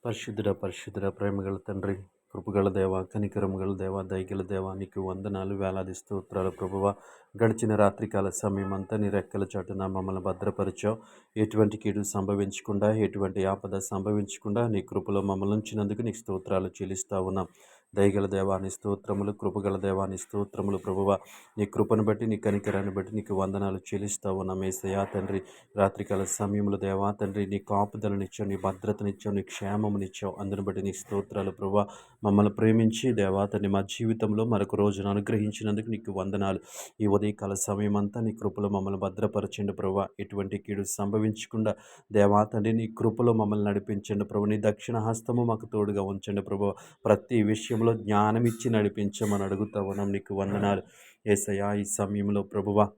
పరిశుద్ధుడ ప్రేమగల తండ్రి, కృపగల దేవ, కనికరముగల దేవ, దయగల దేవ, నీకు వందనాలు, వేలాది స్తోత్రాలు ప్రభువ. గడిచిన రాత్రికాల సమయం అంతా నీ రెక్కల చాటున మమ్మల్ని భద్రపరిచావు. ఎటువంటి కీడు సంభవించకుండా, ఎటువంటి ఆపద సంభవించకుండా నీ కృపలో మమ్మల్ని ఉంచినందుకు నీకు స్తోత్రాలు చెల్లిస్తా ఉన్నాం. దయగల దేవాని స్తోత్రములు, కృపగల దేవాని స్తోత్రములు ప్రభువ. నీ కృపను బట్టి, నీ కనికరాన్ని బట్టి నీకు వందనాలు చెల్లిస్తా ఉన్నాం యేసయ్యా తండ్రి. రాత్రికాల సమయంలో దేవా తండ్రి, నీ కాపుదలనిచ్చావు, నీ భద్రతనిచ్చావు, నీ క్షేమమునిచ్చావు. అందుని బట్టి నీ స్తోత్రాలు ప్రభువా. మమ్మల్ని ప్రేమించి దేవా తండ్రి మా జీవితంలో మరొక రోజును అనుగ్రహించినందుకు నీకు వందనాలు. ఈ ఉదయకాల సమయం అంతా నీ కృపలో మమ్మల్ని భద్రపరచండి ప్రభువా. ఎటువంటి కీడు సంభవించకుండా దేవా తండ్రి నీ కృపలో మమ్మల్ని నడిపించండి ప్రభు. నీ దక్షిణ హస్తము మాకు తోడుగా ఉంచండి ప్రభు. ప్రతి విషయంలో జ్ఞానం ఇచ్చి నడిపించమని అడుగుతా ఉన్నాం. నీకు వందనాలు యేసయ్యా. ఈ సమయంలో ప్రభువా,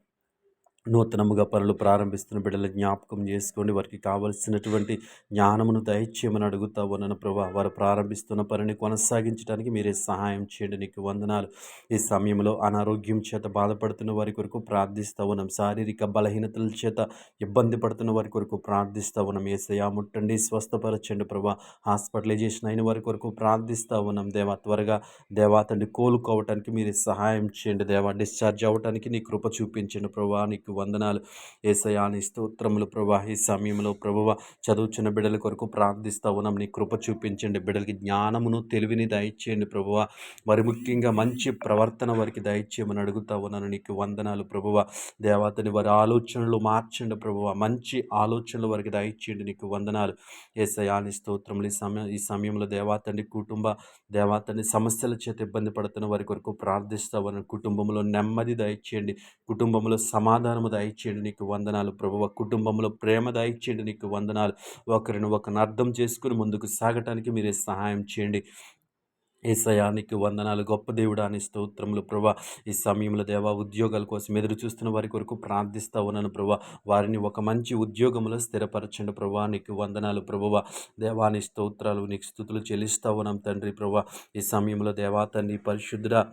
నూతనముగా పనులు ప్రారంభిస్తున్న బిడ్డల జ్ఞాపకం చేసుకోండి. వారికి కావలసినటువంటి జ్ఞానమును దయచేయమని అడుగుతా ఉన్నాను ప్రభా. వారు ప్రారంభిస్తున్న పనిని కొనసాగించడానికి మీరే సహాయం చేయండి. నీకు వందనాలు. ఈ సమయంలో అనారోగ్యం చేత బాధపడుతున్న వారి కొరకు ప్రార్థిస్తూ ఉన్నాం. శారీరక బలహీనతల చేత ఇబ్బంది పడుతున్న వారి కొరకు ప్రార్థిస్తూ ఉన్నాం. యేసయ్యా ముట్టండి, స్వస్థపరచండి ప్రభా. హాస్పిటలైజేషన్ అయిన వారి కొరకు ప్రార్థిస్తూ ఉన్నాం దేవా. త్వరగా దేవా తండ్రి కోలుకోవటానికి మీరే సహాయం చేయండి దేవా. డిశ్చార్జ్ అవ్వటానికి నీ కృప చూపించండి ప్రభా. నీకు వందనాలు యేసయ్యా. నీ స్తోత్రములు ప్రభా. ఈ సమయంలో ప్రభువ చదువుచున్న బిడ్డల కొరకు ప్రార్థిస్తూ ఉన్నాం. నీ కృప చూపించండి. బిడ్డలకి జ్ఞానమును తెలివిని దయచేయండి ప్రభువ. మరి ముఖ్యంగా మంచి ప్రవర్తన వారికి దయచేయమని అడుగుతా ఉన్నాను. నీకు వందనాలు ప్రభువ. దేవతని వారి ఆలోచనలు మార్చండి ప్రభువ. మంచి ఆలోచనలు వారికి దయచేయండి. నీకు వందనాలు యేసయ్యా. నీ స్తోత్రములు. ఈ సమయంలో దేవతని కుటుంబ దేవతని సమస్యల చేత ఇబ్బంది పడుతున్న వారి కొరకు ప్రార్థిస్తా ఉన్నాను. కుటుంబంలో నెమ్మది దయచేయండి. కుటుంబంలో సమాధానము దయచేయండి. నీకు వందనాలు ప్రభువ. కుటుంబంలో ప్రేమ దయచేయండి. నీకు వందనాలు. ఒకరిని అర్థం చేసుకుని ముందుకు సాగటానికి మీరే సహాయం చేయండి. యేసయ్యా. నీకు వందనాలు. గొప్ప దేవుడా నీ స్తోత్రములు ప్రభా. ఈ సమయంలో దేవా ఉద్యోగాల కోసం ఎదురు చూస్తున్న వారి కొరకు ప్రార్థిస్తూ ఉన్నాను ప్రభా. వారిని ఒక మంచి ఉద్యోగంలో స్థిరపరచండి ప్రభా. నీకు వందనాలు ప్రభువ. దేవా నీ స్తోత్రాలు, నీకు స్తుతులు చెల్లిస్తూ ఉన్నాం తండ్రి ప్రభా. ఈ సమయంలో దేవా తండ్రి పరిశుద్ధుడా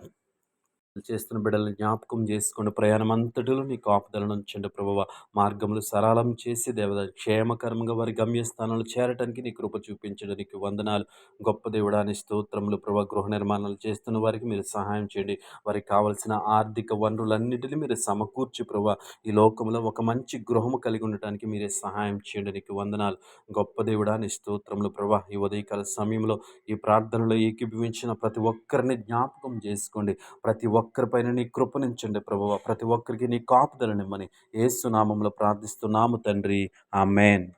చేస్తున్న బిడ్డలను జ్ఞాపకం చేసుకోండి. ప్రయాణం అంతటిలో నీ కాపుదలను ఉంచండి ప్రభువ. మార్గములు సరళం చేసి దేవత క్షేమకరంగా వారి గమ్యస్థానాలు చేరటానికి నీ కృప చూపించండి. నీకు వందనాలు. గొప్ప దేవుడా నీ స్తోత్రములు ప్రభా. గృహ నిర్మాణాలు చేస్తున్న వారికి మీరు సహాయం చేయండి. వారికి కావలసిన ఆర్థిక వనరులన్నిటిని మీరు సమకూర్చి ప్రభా. ఈ లోకంలో ఒక మంచి గృహము కలిగి ఉండటానికి మీరే సహాయం చేయండి. నీకు వందనాలు. గొప్ప దేవుడా నీ స్తోత్రములు ప్రభా. ఈ ఉదయకాల సమయంలో ఈ ప్రార్థనలో ఏకీభవించిన ప్రతి ఒక్కరిని జ్ఞాపకం చేసుకోండి. ప్రతి ఒక్కరిపైన నీ కృపనించండి ప్రభువ. ప్రతి ఒక్కరికి నీ కాపుదలనిమ్మని యేసు నామములో ప్రార్థిస్తున్నాము తండ్రి. ఆమేన్.